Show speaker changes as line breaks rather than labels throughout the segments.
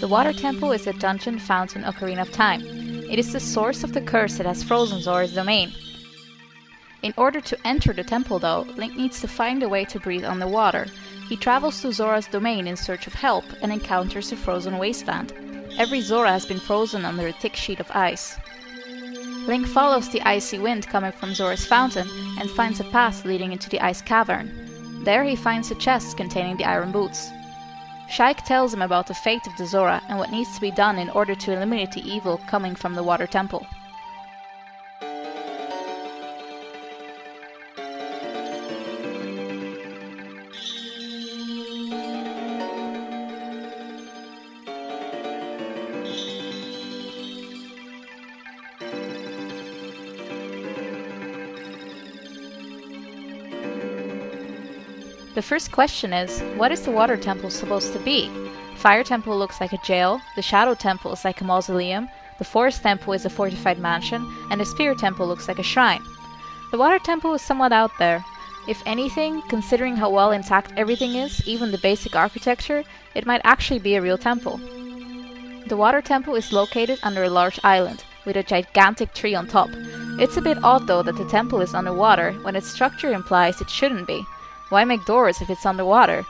The water temple is a dungeon found in Ocarina of Time. It is the source of the curse that has frozen Zora's domain. In order to enter the temple though, Link needs to find a way to breathe underwater. He travels to Zora's domain in search of help and encounters a frozen wasteland. Every Zora has been frozen under a thick sheet of ice. Link follows the icy wind coming from Zora's fountain and finds a path leading into the ice cavern. There he finds a chest containing the iron boots. Shaik tells him about the fate of the Zora and what needs to be done in order to eliminate the evil coming from the water temple. The first question is, what is the water temple supposed to be? Fire temple looks like a jail, the shadow temple is like a mausoleum, the forest temple is a fortified mansion, and the spirit temple looks like a shrine. The water temple is somewhat out there. If anything, considering how well intact everything is, even the basic architecture, it might actually be a real temple. The water temple is located under a large island, with a gigantic tree on top. It's a bit odd though that the temple is underwater, when its structure implies it shouldn't be. Why make doors if it's underwater?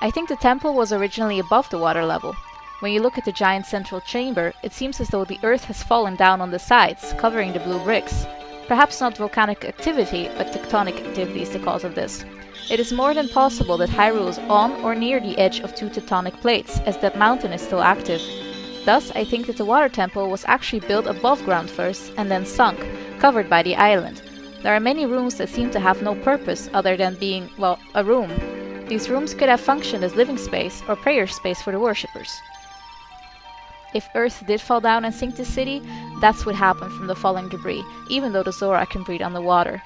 I think the temple was originally above the water level. When you look at the giant central chamber, it seems as though the earth has fallen down on the sides, covering the blue bricks. Perhaps not volcanic activity, but tectonic activity is the cause of this. It is more than possible that Hyrule is on or near the edge of two tectonic plates, as that mountain is still active. Thus, I think that the water temple was actually built above ground first, and then sunk, covered by the island. There are many rooms that seem to have no purpose other than being, well, a room. These rooms could have functioned as living space or prayer space for the worshippers. If Earth did fall down and sink the city, that's what happened from the falling debris, even though the Zora can breathe underwater.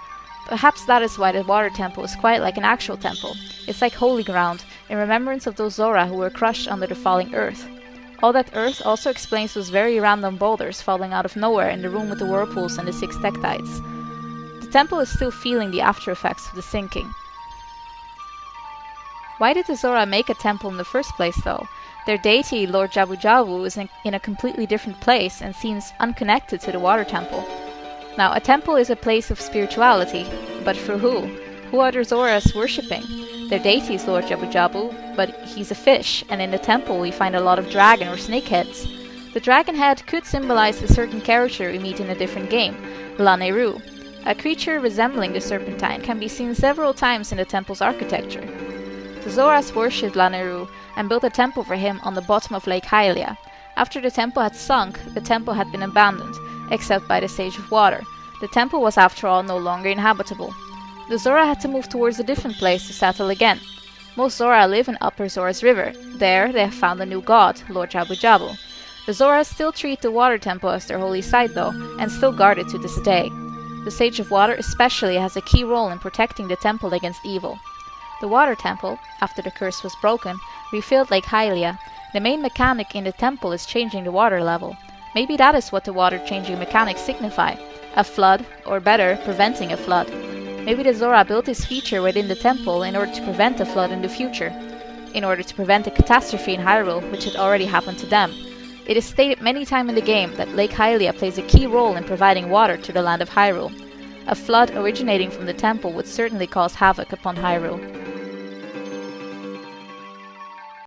Perhaps that is why the water temple is quite like an actual temple. It's like holy ground, in remembrance of those Zora who were crushed under the falling Earth. All that Earth also explains those very random boulders falling out of nowhere in the room with the whirlpools and the 6 tektites. The temple is still feeling the after effects of the sinking. Why did the Zora make a temple in the first place though? Their deity, Lord Jabu-Jabu, is in a completely different place and seems unconnected to the water temple. Now, a temple is a place of spirituality, but for who? Who are the Zoras worshipping? Their deity is Lord Jabu-Jabu, but he's a fish, and in the temple we find a lot of dragon or snake heads. The dragon head could symbolize a certain character we meet in a different game, Lanayru. A creature resembling the serpentine can be seen several times in the temple's architecture. The Zoras worshipped Lanayru and built a temple for him on the bottom of Lake Hylia. After the temple had sunk, the temple had been abandoned, except by the Sage of Water. The temple was after all no longer inhabitable. The Zora had to move towards a different place to settle again. Most Zora live in Upper Zora's River. There they have found a new god, Lord Jabu-Jabu. The Zoras still treat the water temple as their holy site though, and still guard it to this day. The Sage of Water especially has a key role in protecting the temple against evil. The water temple, after the curse was broken, refilled Lake Hylia. The main mechanic in the temple is changing the water level. Maybe that is what the water changing mechanics signify. A flood, or better, preventing a flood. Maybe the Zora built this feature within the temple in order to prevent a flood in the future. In order to prevent a catastrophe in Hyrule, which had already happened to them. It is stated many times in the game that Lake Hylia plays a key role in providing water to the land of Hyrule. A flood originating from the temple would certainly cause havoc upon Hyrule.